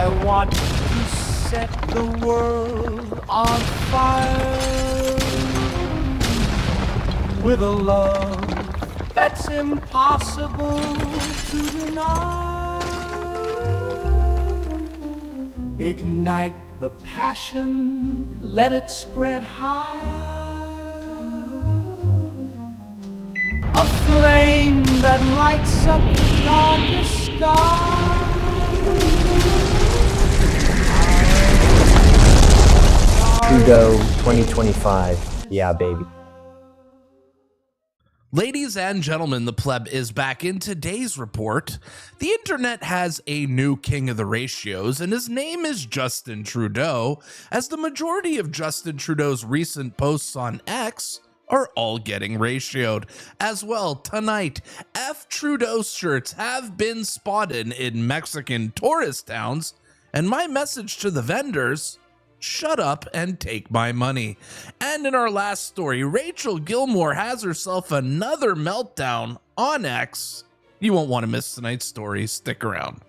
I want to set the world on fire with a love that's impossible to deny. Ignite the passion, let it spread high. A flame that lights up the darkest sky. Trudeau 2025. Yeah, baby. Ladies and gentlemen, the pleb is back. In today's report, the internet has a new king of the ratios, and his name is Justin Trudeau, as the majority of Justin Trudeau's recent posts on X are all getting ratioed. As well, tonight, F Trudeau shirts have been spotted in Mexican tourist towns, and my message to the vendors: shut up and take my money. And in our last story, Rachel Gilmore has herself another meltdown on X. You won't want to miss tonight's story. Stick around.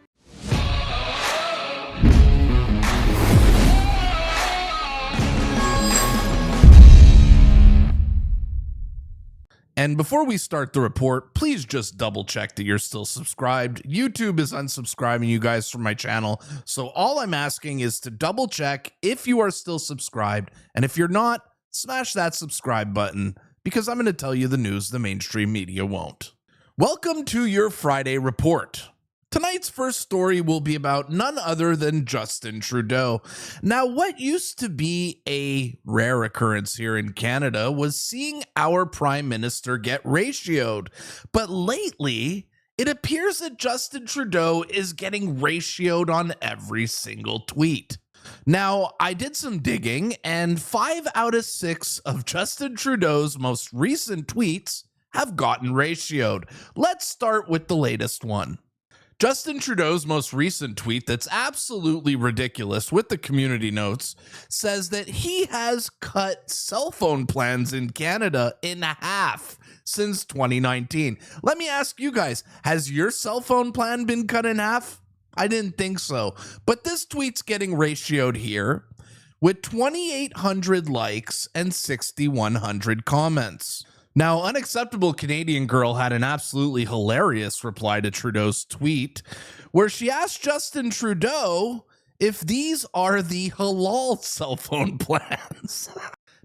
And before we start the report, please just double check that you're still subscribed. YouTube is unsubscribing you guys from my channel, so all I'm asking is to double check if you are still subscribed, and if you're not, smash that subscribe button, because I'm going to tell you the news the mainstream media won't. Welcome to your Friday report. Tonight's first story will be about none other than Justin Trudeau. Now, what used to be a rare occurrence here in Canada was seeing our Prime Minister get ratioed. But lately, it appears that Justin Trudeau is getting ratioed on every single tweet. Now, I did some digging, and 5 out of 6 of Justin Trudeau's most recent tweets have gotten ratioed. Let's start with the latest one. Justin Trudeau's most recent tweet, that's absolutely ridiculous with the community notes, says that he has cut cell phone plans in Canada in half since 2019. Let me ask you guys, has your cell phone plan been cut in half? I didn't think so. But this tweet's getting ratioed here with 2,800 likes and 6,100 comments. Now, Unacceptable Canadian Girl had an absolutely hilarious reply to Trudeau's tweet, where she asked Justin Trudeau if these are the halal cell phone plans.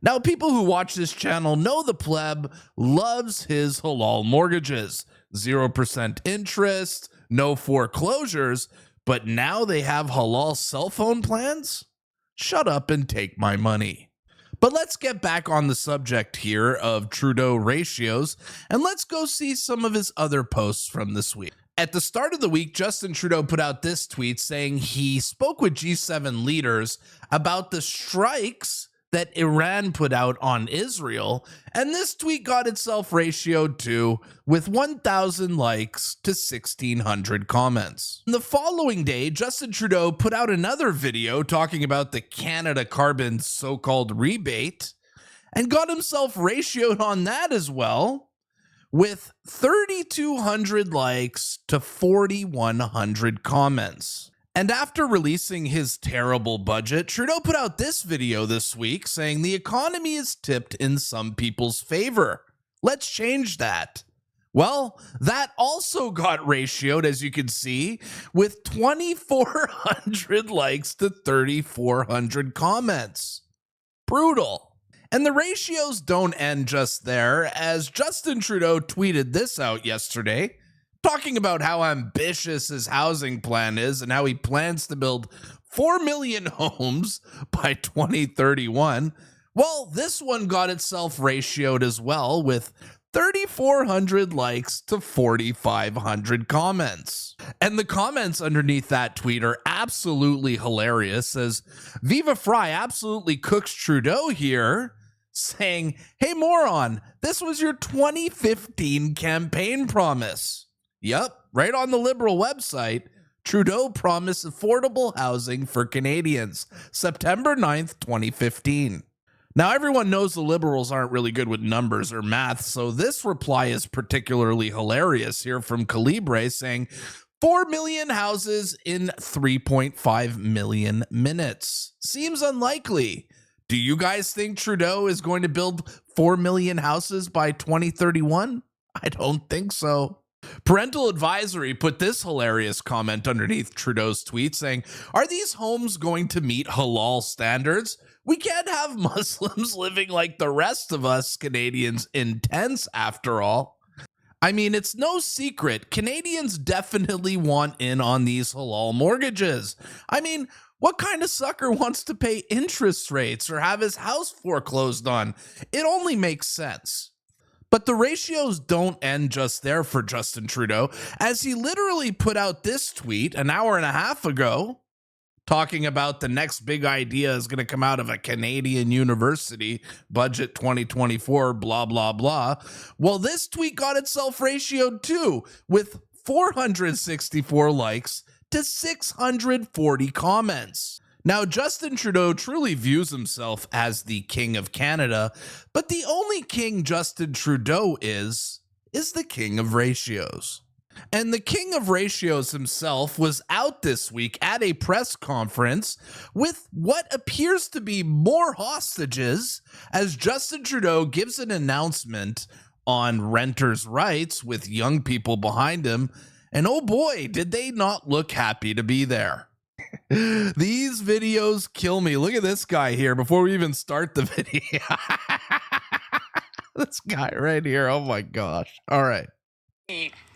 Now, people who watch this channel know the pleb loves his halal mortgages. 0% interest, no foreclosures, but now they have halal cell phone plans? Shut up and take my money. But let's get back on the subject here of Trudeau ratios, and let's go see some of his other posts from this week. At the start of the week, Justin Trudeau put out this tweet saying he spoke with G7 leaders about the strikes that Iran put out on Israel, and this tweet got itself ratioed too, with 1,000 likes to 1,600 comments. The following day, Justin Trudeau put out another video talking about the Canada Carbon so-called rebate, and got himself ratioed on that as well, with 3,200 likes to 4,100 comments. And after releasing his terrible budget, Trudeau put out this video this week saying the economy is tipped in some people's favor. Let's change that. Well, that also got ratioed, as you can see, with 2,400 likes to 3,400 comments. Brutal. And the ratios don't end just there, as Justin Trudeau tweeted this out yesterday, talking about how ambitious his housing plan is and how he plans to build 4 million homes by 2031. Well, this one got itself ratioed as well, with 3,400 likes to 4,500 comments. And the comments underneath that tweet are absolutely hilarious, as Viva Fry absolutely cooks Trudeau here, saying, "Hey moron, this was your 2015 campaign promise." Yep, right on the Liberal website, Trudeau promised affordable housing for Canadians, September 9th, 2015. Now, everyone knows the Liberals aren't really good with numbers or math, so this reply is particularly hilarious here from Calibre saying, 4 million houses in 3.5 million minutes. Seems unlikely. Do you guys think Trudeau is going to build 4 million houses by 2031? I don't think so. Parental Advisory put this hilarious comment underneath Trudeau's tweet saying, "Are these homes going to meet halal standards? We can't have Muslims living like the rest of us Canadians in tents after all." I mean, it's no secret, Canadians definitely want in on these halal mortgages. I mean, what kind of sucker wants to pay interest rates or have his house foreclosed on? It only makes sense. But the ratios don't end just there for Justin Trudeau, as he literally put out this tweet an hour and a half ago, talking about the next big idea is going to come out of a Canadian university, budget 2024, blah, blah, blah. Well, this tweet got itself ratioed too, with 464 likes to 640 comments. Now, Justin Trudeau truly views himself as the King of Canada, but the only king Justin Trudeau is the king of ratios. And the king of ratios himself was out this week at a press conference with what appears to be more hostages as Justin Trudeau gives an announcement on renters' rights with young people behind him. And oh boy, did they not look happy to be there. These videos kill me. Look at this guy here before we even start the video. This guy right here. Oh my gosh. All right.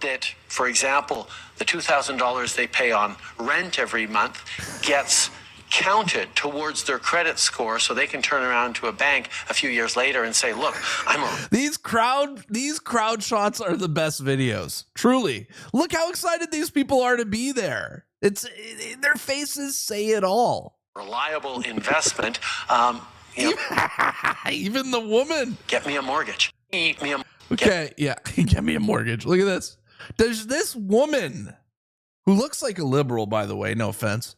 That, for example, the $2,000 they pay on rent every month gets counted towards their credit score so they can turn around to a bank a few years later and say, look, I'm a... These crowd shots are the best videos. Truly. Look how excited these people are to be there. Their faces say it all. reliable investment. Even the woman. Get me a mortgage. Get me a mortgage. Look at this. Does this woman, who looks like a liberal, by the way, no offense,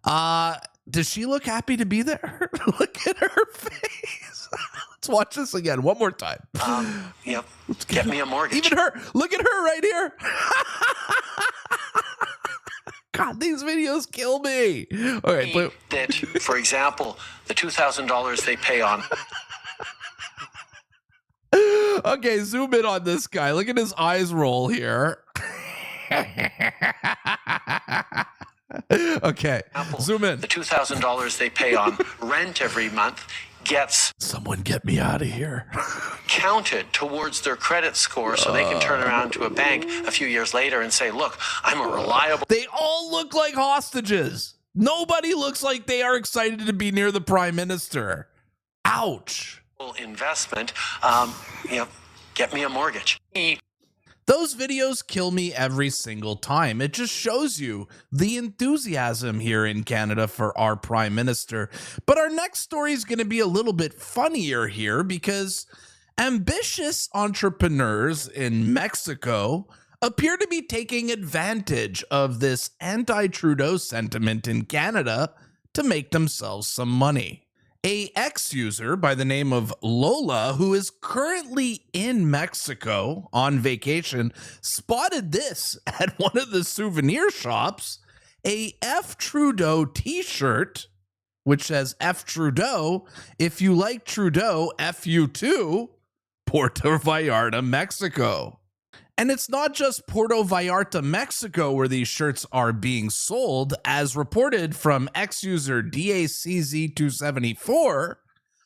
does she look happy to be there? Look at her face. Let's watch this again one more time. Get me a mortgage. Even her. Look at her right here. God, these videos kill me. All right, that, for example, the $2,000 they pay on. Okay, zoom in on this guy. Look at his eyes roll here. Okay, zoom in. The $2,000 they pay on rent every month gets someone get me out of here. Counted towards their credit score so they can turn around to a bank a few years later and say, look, I'm a reliable... They all look like hostages. Nobody looks like they are excited to be near the prime minister. Ouch. Investment. Get me a mortgage. Those videos kill me every single time. It just shows you the enthusiasm here in Canada for our prime minister. But our next story is going to be a little bit funnier here because ambitious entrepreneurs in Mexico appear to be taking advantage of this anti-Trudeau sentiment in Canada to make themselves some money. A ex-user by the name of Lola, who is currently in Mexico on vacation, spotted this at one of the souvenir shops, a F. Trudeau t-shirt, which says F. Trudeau, if you like Trudeau, F you too, Puerto Vallarta, Mexico. And it's not just Puerto Vallarta, Mexico, where these shirts are being sold. As reported from ex-user DACZ274,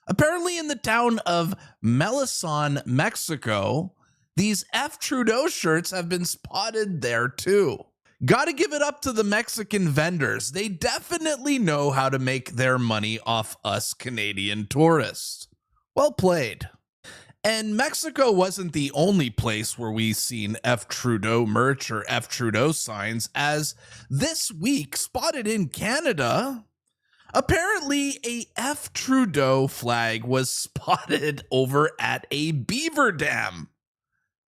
apparently in the town of Melison, Mexico, these F. Trudeau shirts have been spotted there too. Gotta give it up to the Mexican vendors. They definitely know how to make their money off us Canadian tourists. Well played. And Mexico wasn't the only place where we seen F. Trudeau merch or F. Trudeau signs, as this week, spotted in Canada, apparently a F. Trudeau flag was spotted over at a beaver dam.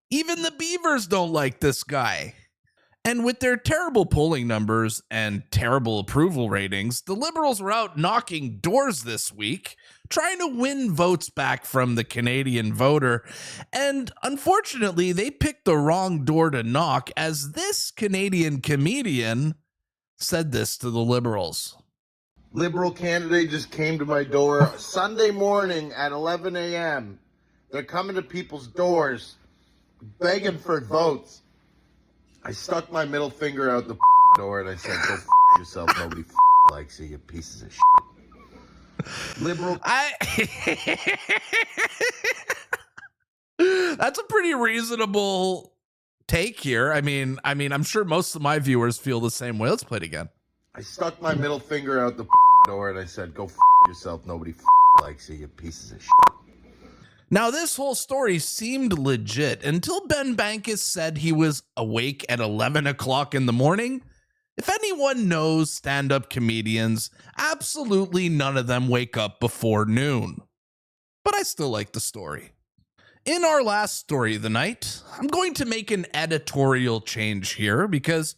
Even the beavers don't like this guy. And with their terrible polling numbers and terrible approval ratings, the Liberals were out knocking doors this week, trying to win votes back from the Canadian voter. And unfortunately, they picked the wrong door to knock, as this Canadian comedian said this to the Liberals. Liberal candidate just came to my door Sunday morning at 11 a.m. They're coming to people's doors, begging for votes. I stuck my middle finger out the door and I said, go yourself. Nobody likes you, you pieces of shit. Liberal. That's a pretty reasonable take here. I mean, I'm sure most of my viewers feel the same way. Let's play it again. I stuck my middle finger out the door and I said, go yourself. Nobody likes you, you pieces of shit. Now, this whole story seemed legit until Ben Bankus said he was awake at 11 o'clock in the morning. If anyone knows stand-up comedians, absolutely none of them wake up before noon. But I still like the story. In our last story of the night, I'm going to make an editorial change here because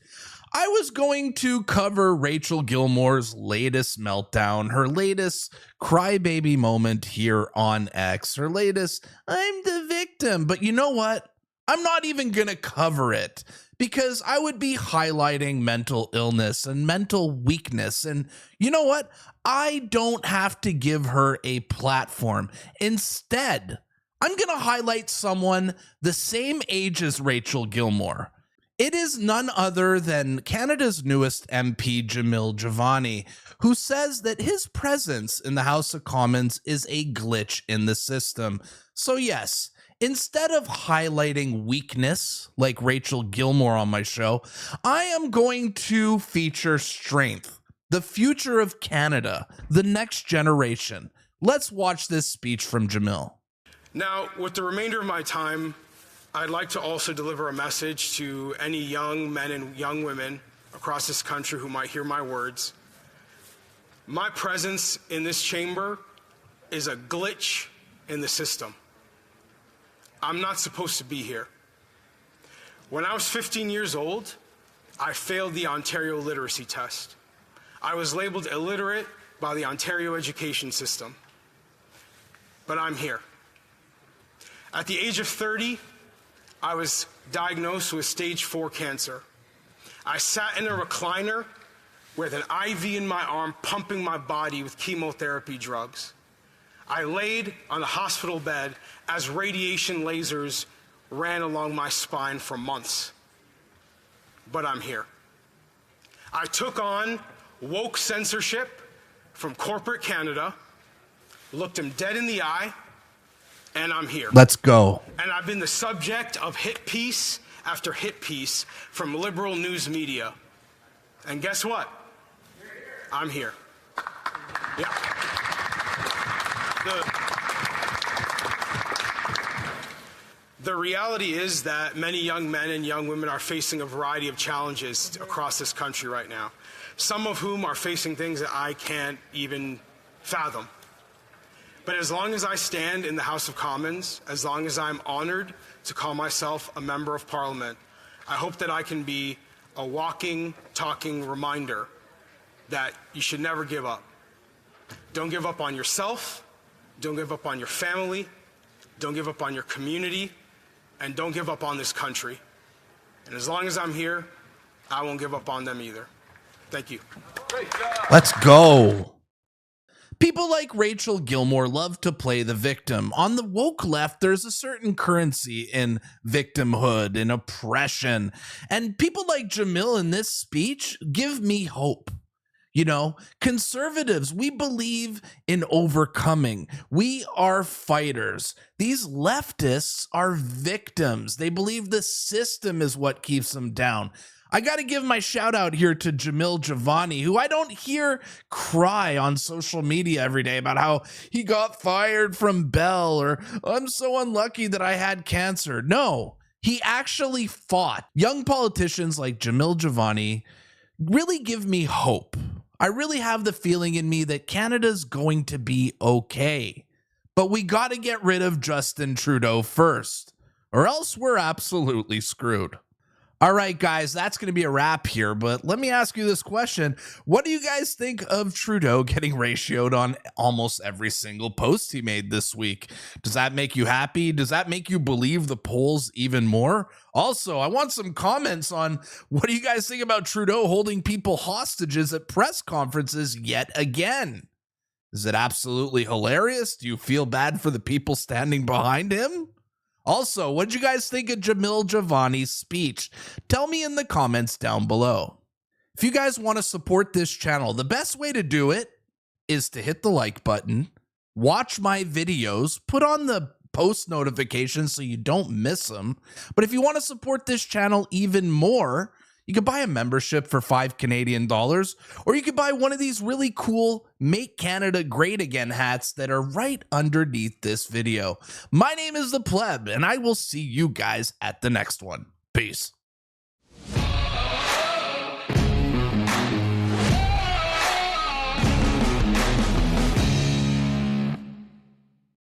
I was going to cover Rachel Gilmore's latest meltdown, her latest crybaby moment here on X, her latest, I'm the victim. But you know what? I'm not even going to cover it because I would be highlighting mental illness and mental weakness. And you know what? I don't have to give her a platform. Instead, I'm going to highlight someone the same age as Rachel Gilmore. It is none other than Canada's newest MP, Jamil Javani, who says that his presence in the House of Commons is a glitch in the system. So yes, instead of highlighting weakness like Rachel Gilmore on my show, I am going to feature strength, the future of Canada, the next generation. Let's watch this speech from Jamil. Now, with the remainder of my time, I'd like to also deliver a message to any young men and young women across this country who might hear my words. My presence in this chamber is a glitch in the system. I'm not supposed to be here. When I was 15 years old, I failed the Ontario literacy test. I was labeled illiterate by the Ontario education system. But I'm here. At the age of 30, I was diagnosed with stage 4 cancer. I sat in a recliner with an IV in my arm pumping my body with chemotherapy drugs. I laid on a hospital bed as radiation lasers ran along my spine for months. But I'm here. I took on woke censorship from corporate Canada, looked him dead in the eye, and I'm here. Let's go. And I've been the subject of hit piece after hit piece from liberal news media. And guess what? I'm here. Yeah. The reality is that many young men and young women are facing a variety of challenges across this country right now, some of whom are facing things that I can't even fathom. But as long as I stand in the House of Commons, as long as I'm honored to call myself a member of Parliament, I hope that I can be a walking, talking reminder that you should never give up. Don't give up on yourself, don't give up on your family, don't give up on your community, and don't give up on this country. And as long as I'm here, I won't give up on them either. Thank you. Let's go. People like Rachel Gilmore love to play the victim. On the woke left, there's a certain currency in victimhood and oppression. And people like Jamil in this speech give me hope. You know, conservatives, we believe in overcoming. We are fighters. These leftists are victims. They believe the system is what keeps them down. I got to give my shout out here to Jamil Javani, who I don't hear cry on social media every day about how he got fired from Bell or I'm so unlucky that I had cancer. No, he actually fought. Young politicians like Jamil Javani really give me hope. I really have the feeling in me that Canada's going to be okay. But we got to get rid of Justin Trudeau first, or else we're absolutely screwed. All right, guys, that's going to be a wrap here, but let me ask you this question. What do you guys think of Trudeau getting ratioed on almost every single post he made this week? Does that make you happy? Does that make you believe the polls even more? Also, I want some comments on what do you guys think about Trudeau holding people hostages at press conferences yet again? Is it absolutely hilarious? Do you feel bad for the people standing behind him? Also, what did you guys think of Jamil Javani's speech? Tell me in the comments down below. If you guys want to support this channel, the best way to do it is to hit the like button, watch my videos, put on the post notifications so you don't miss them. But if you want to support this channel even more, you could buy a membership for $5 Canadian, or you could buy one of these really cool Make Canada Great Again hats that are right underneath this video. My name is the Pleb, and I will see you guys at the next one. Peace.